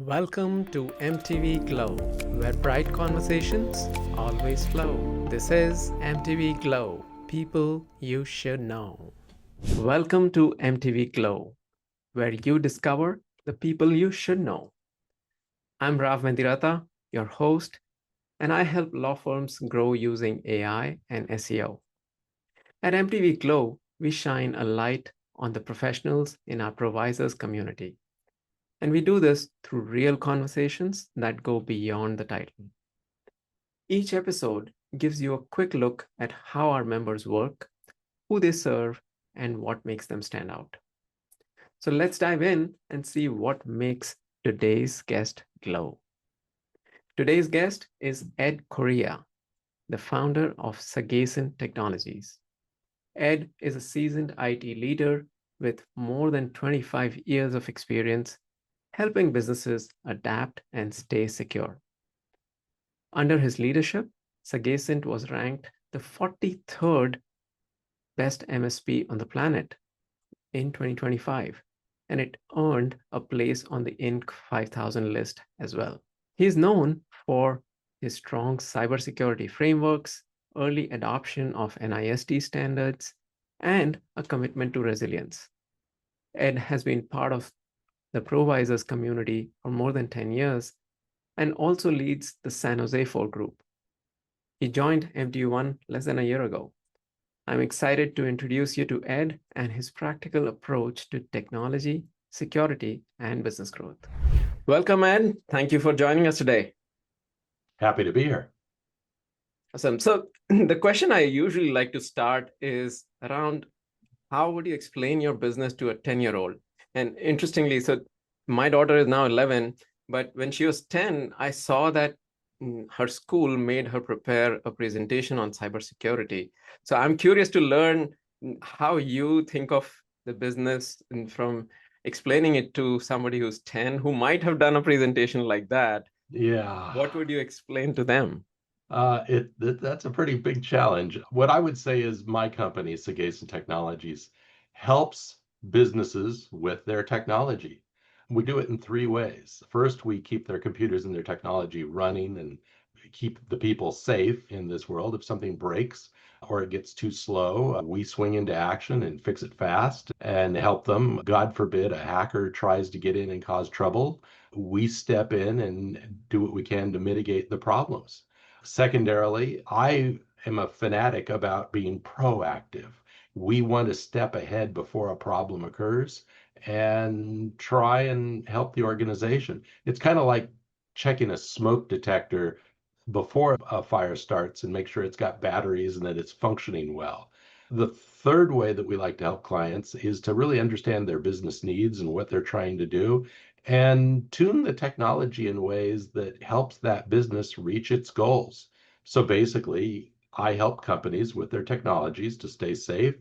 Welcome to MTV Glow, where bright conversations always flow. This is MTV Glow, people you should know. Welcome to MTV Glow, where you discover the people you should know. I'm Rav Mendirata, your host, and I help law firms grow using AI and SEO. At MTV Glow, we shine a light on the professionals in our provisors community. And we do this through real conversations that go beyond the title. Each episode gives you a quick look at how our members work, who they serve, and what makes them stand out. So let's dive in and see what makes today's guest glow. Today's guest is Ed Correia, the founder of Sagacent Technologies. Ed is a seasoned IT leader with more than 25 years of experience helping businesses adapt and stay secure. Under his leadership, Sagacent was ranked the 43rd best MSP on the planet in 2025, and it earned a place on the Inc. 5000 list as well. He is known for his strong cybersecurity frameworks, early adoption of NIST standards, and a commitment to resilience. Ed has been part of the Provisors community for more than 10 years and also leads the San Jose 4 group. He joined MTU1 less than a year ago. I'm excited to introduce you to Ed and his practical approach to technology, security, and business growth. Welcome, Ed. Thank you for joining us today. Happy to be here. Awesome. So the question I usually like to start is around how would you explain your business to a 10-year-old? And interestingly, so my daughter is now 11, but when she was 10, I saw that her school made her prepare a presentation on cybersecurity. So I'm curious to learn how you think of the business and from explaining it to somebody who's 10, who might have done a presentation like that. Yeah. What would you explain to them? That's a pretty big challenge. What I would say is my company, Sagacent Technologies, helps businesses with their technology. We do it in three ways. First, we keep their computers and their technology running and keep the people safe in this world. If something breaks or it gets too slow, we swing into action and fix it fast and help them. God forbid a hacker tries to get in and cause trouble. We step in and do what we can to mitigate the problems. Secondarily, I am a fanatic about being proactive. We want to step ahead before a problem occurs and try and help the organization. It's kind of like checking a smoke detector before a fire starts and make sure it's got batteries and that it's functioning well. The third way that we like to help clients is to really understand their business needs and what they're trying to do and tune the technology in ways that helps that business reach its goals. So basically, I help companies with their technologies to stay safe,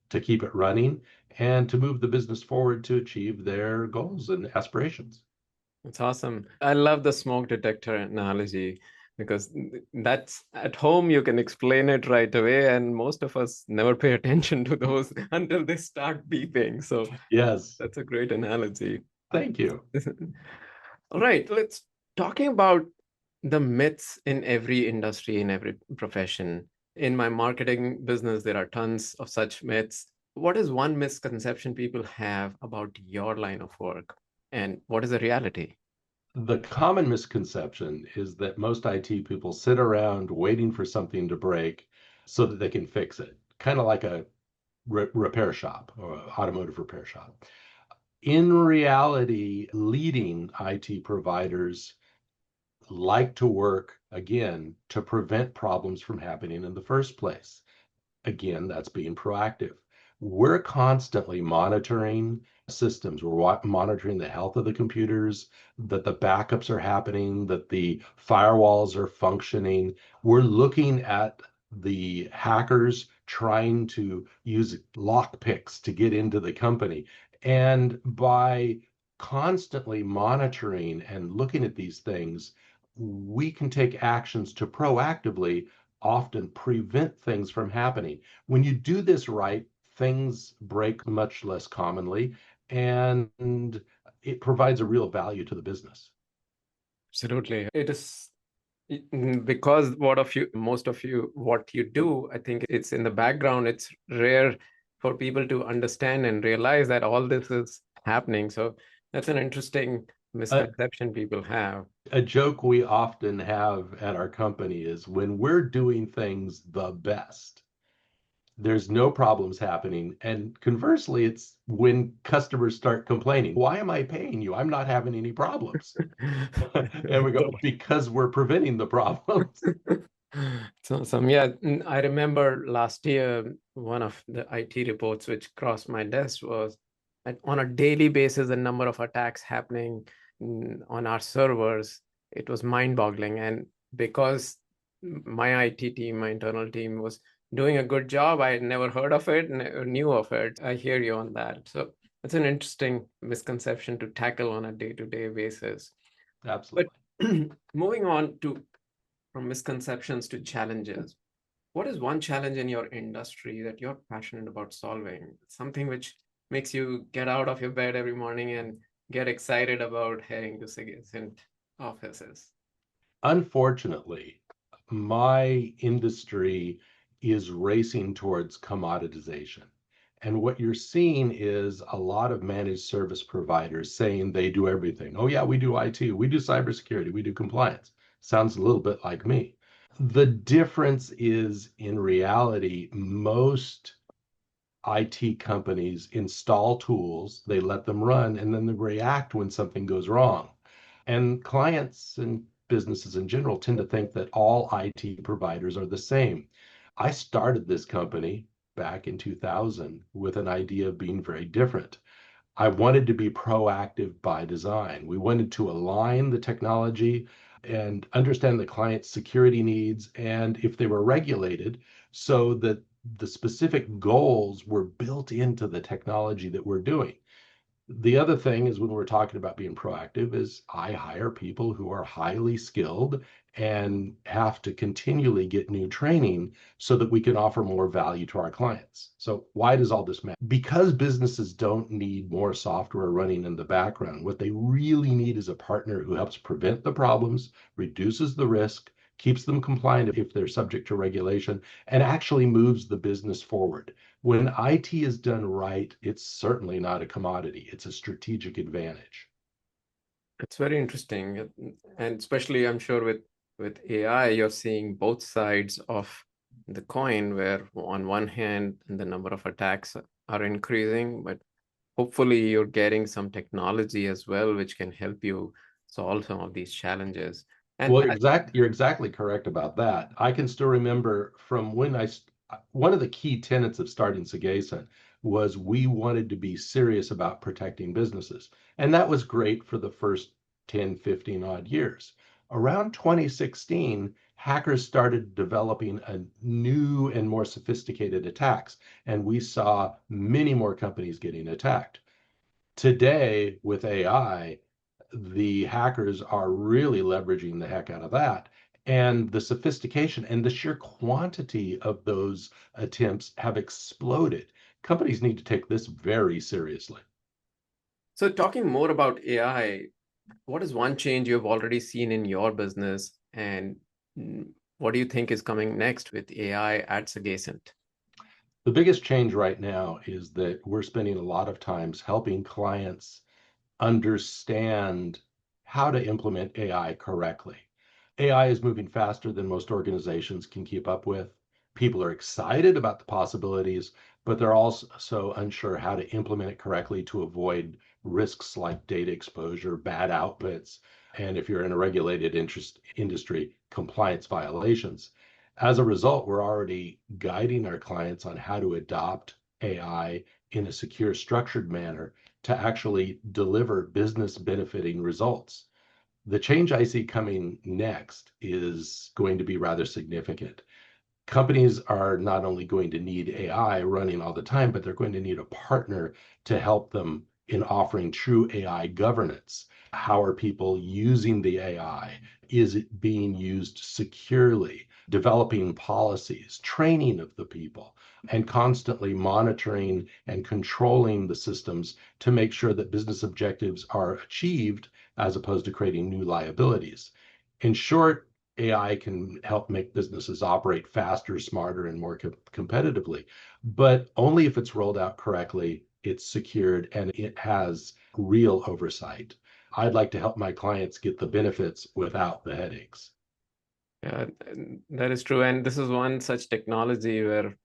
to keep it running, and to move the business forward to achieve their goals and aspirations. That's awesome. I love the smoke detector analogy because that's at home, you can explain it right away. And most of us never pay attention to those until they start beeping. So Yes, that's a great analogy. thank you. All right, let's talking about the myths in every industry, in every profession. In my marketing business, there are tons of such myths. What is one misconception people have about your line of work? And what is the reality? The common misconception is that most IT people sit around waiting for something to break so that they can fix it, kind of like a repair shop or automotive repair shop. In reality, leading IT providers like to work, again, to prevent problems from happening in the first place. Again, that's being proactive. We're constantly monitoring systems. We're monitoring the health of the computers, that the backups are happening, that the firewalls are functioning. We're looking at the hackers trying to use lock picks to get into the company. And by constantly monitoring and looking at these things, we can take actions to proactively often prevent things from happening. When you do this right, things break much less commonly and it provides a real value to the business. Absolutely. It is because most of you, what you do, I think it's in the background. It's rare for people to understand and realize that all this is happening. So that's an interesting A, misconception people have. a joke we often have at our company is when we're doing things the best, there's no problems happening. And conversely, it's when customers start complaining, why am I paying you? I'm not having any problems. And we go, because we're preventing the problems. So some yeah, I remember last year one of the IT reports which crossed my desk was that on a daily basis the number of attacks happening on our servers, it was mind-boggling. And because my IT team, my internal team was doing a good job, I had never heard of it, never knew of it. I hear you on that. So it's an interesting misconception to tackle on a day-to-day basis. But Absolutely. moving on to from misconceptions to challenges. What is one challenge in your industry that you're passionate about solving? Something which makes you get out of your bed every morning and get excited about heading to Sagacent offices? Unfortunately, my industry is racing towards commoditization. And what you're seeing is a lot of managed service providers saying they do everything. Oh, yeah, we do IT, we do cybersecurity, we do compliance. Sounds a little bit like me. The difference is in reality, most IT companies install tools, they let them run, and then they react when something goes wrong. And clients and businesses in general tend to think that all IT providers are the same. I started this company back in 2000 with an idea of being very different. I wanted to be proactive by design. We wanted to align the technology and understand the client's security needs and if they were regulated so that the specific goals were built into the technology that we're doing. The other thing is when we're talking about being proactive is I hire people who are highly skilled and have to continually get new training so that we can offer more value to our clients. So why does all this matter? Because businesses don't need more software running in the background. What they really need is a partner who helps prevent the problems, reduces the risk, keeps them compliant if they're subject to regulation, and actually moves the business forward. When IT is done right, it's certainly not a commodity. It's a strategic advantage. It's very interesting. And especially I'm sure with AI, you're seeing both sides of the coin, where on one hand, the number of attacks are increasing, but hopefully you're getting some technology as well, which can help you solve some of these challenges. And Well, you're exactly correct about that. I can still remember from when one of the key tenets of starting Sagacent was we wanted to be serious about protecting businesses. And that was great for the first 10, 15 odd years. Around 2016, hackers started developing a new and more sophisticated attacks, and we saw many more companies getting attacked. Today, with AI, the hackers are really leveraging the heck out of that. And the sophistication and the sheer quantity of those attempts have exploded. Companies need to take this very seriously. so talking more about AI, what is one change you've already seen in your business, and what do you think is coming next with AI at Sagacent? The biggest change right now is that we're spending a lot of times helping clients understand how to implement AI correctly. AI is moving faster than most organizations can keep up with. People are excited about the possibilities, but they're also unsure how to implement it correctly to avoid risks like data exposure, bad outputs, and if you're in a regulated industry, compliance violations. As a result, we're already guiding our clients on how to adopt AI in a secure, structured manner to actually deliver business benefiting results. The change I see coming next is going to be rather significant. Companies are not only going to need AI running all the time, but they're going to need a partner to help them in offering true AI governance. How are people using the AI? Is it being used securely? Developing policies, training of the people, and constantly monitoring and controlling the systems to make sure that business objectives are achieved as opposed to creating new liabilities. In short, AI can help make businesses operate faster, smarter, and more competitively, but only if it's rolled out correctly, it's secured, and it has real oversight. I'd like to help my clients get the benefits without the headaches. Yeah, that is true. And this is one such technology where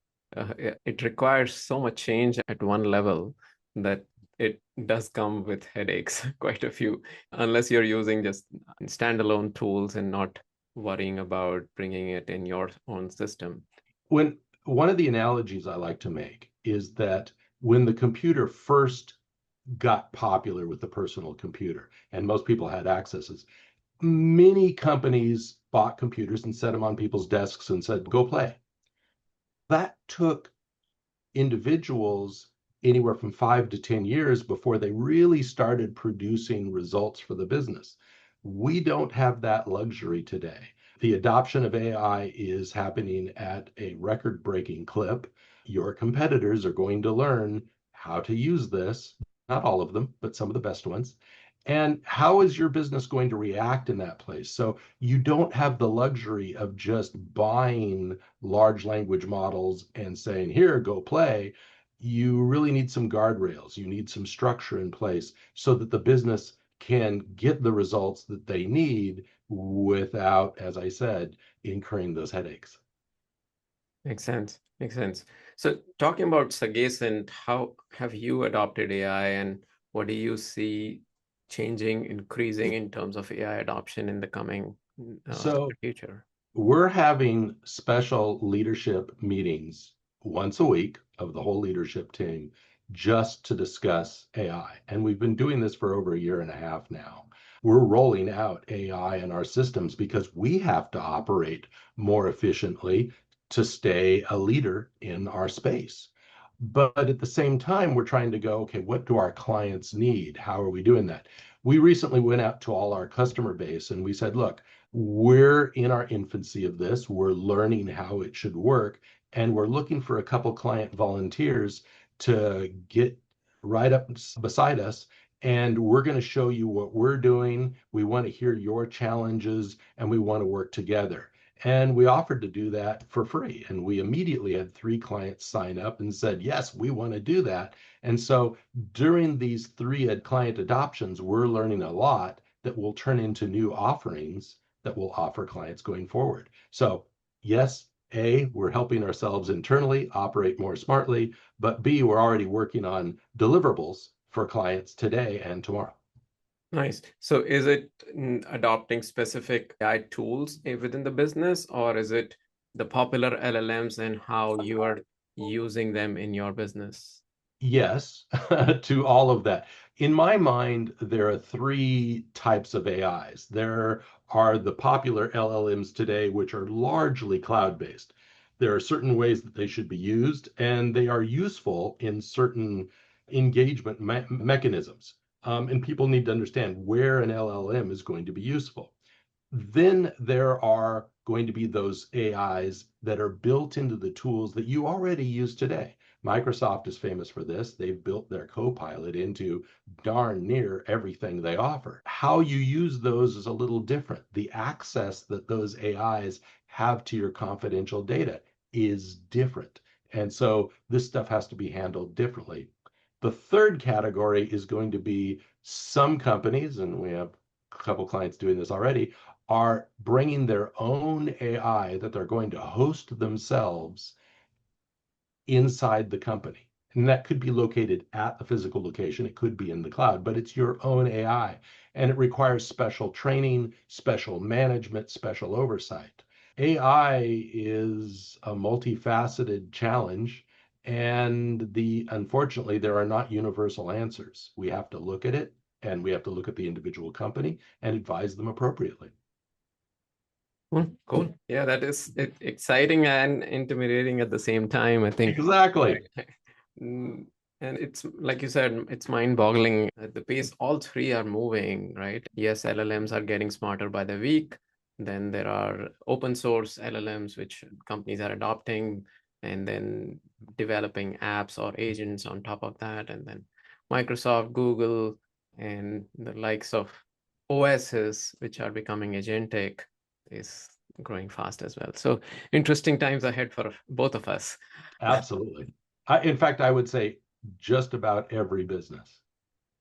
it requires so much change at one level that it does come with headaches, quite a few, unless you're using just standalone tools and not worrying about bringing it in your own system. When one of the analogies I like to make is that when the computer first got popular with the personal computer and most people had accesses, many companies bought computers and set them on people's desks and said, go play. That took individuals anywhere from 5 to 10 years before they really started producing results for the business. We don't have that luxury today. The adoption of AI is happening at a record breaking clip. Your competitors are going to learn how to use this, not all of them, but some of the best ones. And how is your business going to react in that place? So you don't have the luxury of just buying large language models and saying, here, go play. You really need some guardrails. You need some structure in place so that the business can get the results that they need without, as I said, incurring those headaches. Makes sense. Makes sense. So, talking about Sagacent, how have you adopted AI and what do you see changing, increasing in terms of AI adoption in the coming So future? we're having special leadership meetings once a week of the whole leadership team just to discuss AI. And we've been doing this for over a year and a half now. We're rolling out AI in our systems because we have to operate more efficiently to stay a leader in our space. But at the same time, we're trying to go, okay, what do our clients need? How are we doing that? We recently went out to all our customer base and we said, look, we're in our infancy of this. We're learning how it should work. And we're looking for a couple client volunteers to get right up beside us. And we're going to show you what we're doing. We want to hear your challenges and we want to work together. And we offered to do that for free. And we immediately had 3 clients sign up and said, yes, we want to do that. And so during these 3 client adoptions, we're learning a lot that will turn into new offerings that we'll offer clients going forward. So, yes, A, we're helping ourselves internally operate more smartly, but B, we're already working on deliverables for clients today and tomorrow. Nice. So is it adopting specific AI tools within the business, or is it the popular LLMs and how you are using them in your business? Yes, to all of that. In my mind, there are 3 types of AIs. There are the popular LLMs today, which are largely cloud-based. There are certain ways that they should be used, and they are useful in certain engagement mechanisms. And people need to understand where an LLM is going to be useful. Then there are going to be those AIs that are built into the tools that you already use today. Microsoft is famous for this. They've built their Copilot into darn near everything they offer. How you use those is a little different. The access that those AIs have to your confidential data is different. And so this stuff has to be handled differently. The third category is going to be some companies, and we have a couple clients doing this already, are bringing their own AI that they're going to host themselves inside the company. And that could be located at the physical location, it could be in the cloud, but it's your own AI. And it requires special training, special management, special oversight. AI is a multifaceted challenge. And unfortunately, there are not universal answers. We have to look at it and we have to look at the individual company and advise them appropriately. Cool, cool. Yeah, that is exciting and intimidating at the same time, I think. Exactly. Mm, And it's like you said, it's mind-boggling at the pace all three are moving, right? Yes, LLMs are getting smarter by the week. Then there are open source LLMs, which companies are adopting and then developing apps or agents on top of that. And then Microsoft, Google, and the likes of OSs, which are becoming agentic, is growing fast as well. So interesting times ahead for both of us. Absolutely. In fact, I would say just about every business.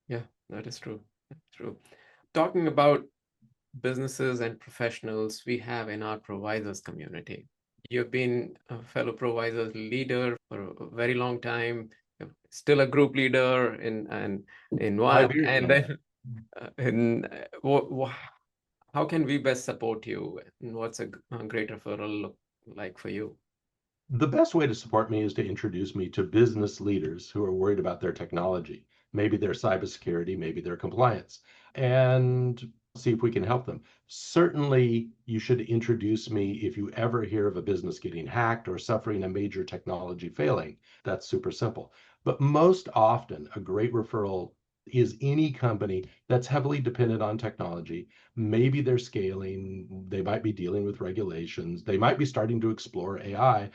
Yeah, that is true. That's true. Talking about businesses and professionals we have in our providers community. You've been a fellow providers leader for a very long time. You're still a group leader in one, 5 years and now. then how can we best support you? And what's a great referral look like for you? The best way to support me is to introduce me to business leaders who are worried about their technology, maybe their cybersecurity, maybe their compliance, and see if we can help them. Certainly, you should introduce me if you ever hear of a business getting hacked or suffering a major technology failing. That's super simple. But most often, a great referral is any company that's heavily dependent on technology. Maybe they're scaling, they might be dealing with regulations, they might be starting to explore AI,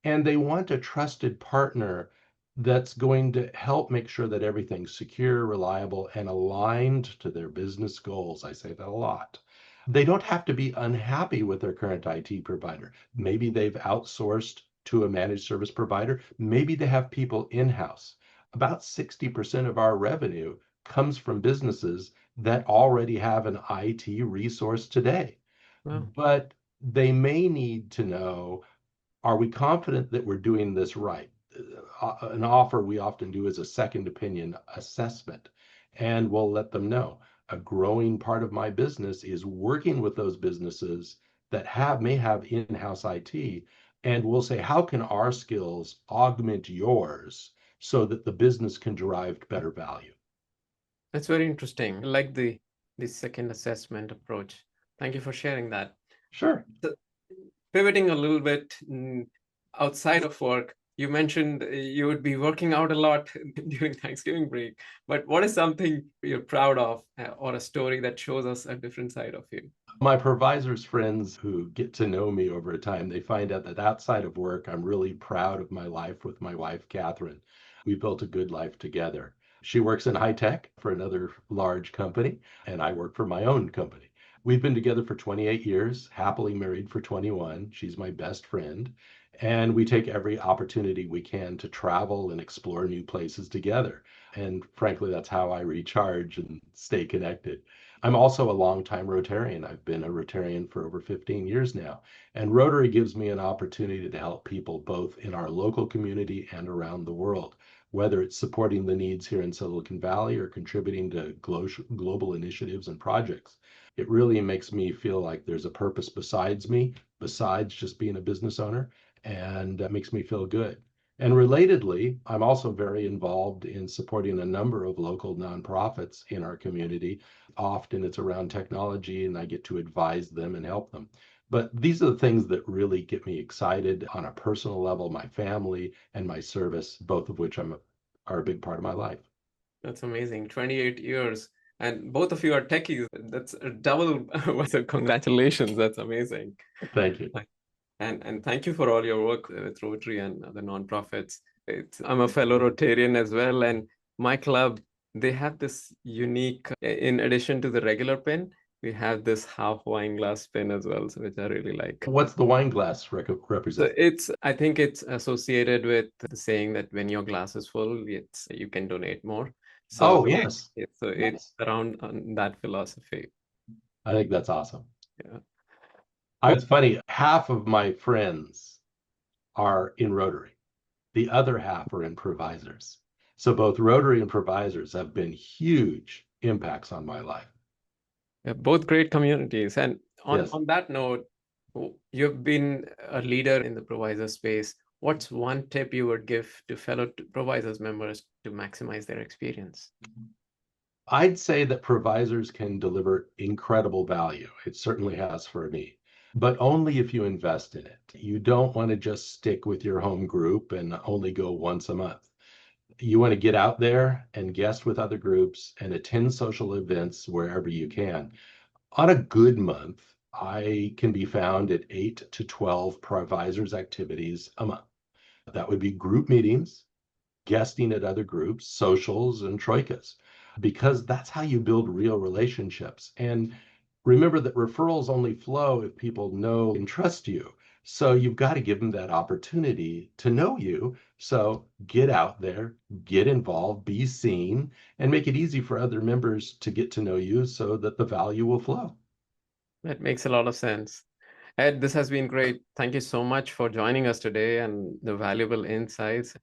and they want a trusted partner that's going to help make sure that everything's secure, reliable, and aligned to their business goals. I say that a lot. They don't have to be unhappy with their current IT provider. Maybe they've outsourced to a managed service provider. Maybe they have people in-house. About 60% of our revenue comes from businesses that already have an IT resource today. Well, But they may need to know, are we confident that we're doing this right? An offer we often do is a second opinion assessment, and we'll let them know. A growing part of my business is working with those businesses that may have in-house IT, and we'll say, how can our skills augment yours so that the business can derive better value? that's very interesting. I like the second assessment approach. Thank you for sharing that. Sure. So, pivoting a little bit outside of work, you mentioned you would be working out a lot during Thanksgiving break, but what is something you're proud of or a story that shows us a different side of you? My provisor's friends who get to know me over time, they find out that outside of work, I'm really proud of my life with my wife, Catherine. We built a good life together. She works in high tech for another large company, and I work for my own company. We've been together for 28 years, happily married for 21. She's my best friend. And we take every opportunity we can to travel and explore new places together. And frankly, that's how I recharge and stay connected. I'm also a longtime Rotarian. I've been a Rotarian for over 15 years now. And Rotary gives me an opportunity to help people both in our local community and around the world, whether it's supporting the needs here in Silicon Valley or contributing to global initiatives and projects. It really makes me feel like there's a purpose besides me, besides just being a business owner, and that makes me feel good. And relatedly, I'm also very involved in supporting a number of local nonprofits in our community. Often it's around technology, and I get to advise them and help them. But these are the things that really get me excited on a personal level, my family and my service, both of which are a big part of my life. That's amazing. 28 years. And both of you are techies. That's a double. So congratulations. That's amazing. Thank you. And thank you for all your work with Rotary and other nonprofits. I'm a fellow Rotarian as well, and my club, they have this unique, in addition to the regular pin, we have this half wine glass pin as well, so which I really like. What's the wine glass So represent? I think it's associated with the saying that when your glass is full, you can donate more. So Oh, yes. it's Nice. around that philosophy. I think that's awesome. Yeah. It's funny, half of my friends are in Rotary. The other half are improvisers. So both Rotary and improvisers have been huge impacts on my life. Yeah, both great communities. And Yes. on that note, you've been a leader in the provider space. What's one tip you would give to fellow providers members to maximize their experience? I'd say that provisors can deliver incredible value. It certainly has for me, but only if you invest in it. You don't want to just stick with your home group and only go once a month. You want to get out there and guest with other groups and attend social events wherever you can. On a good month, I can be found at 8 to 12 provisors activities a month. That would be group meetings, guesting at other groups, socials, and troikas. because that's how you build real relationships. And remember that referrals only flow if people know and trust you. So you've got to give them that opportunity to know you. So get out there, get involved, be seen, and make it easy for other members to get to know you so that the value will flow. That makes a lot of sense. Ed, this has been great. Thank you so much for joining us today and the valuable insights.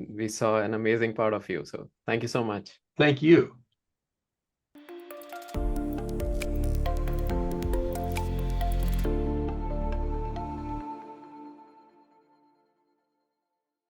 We saw an amazing part of you. So thank you so much. Thank you.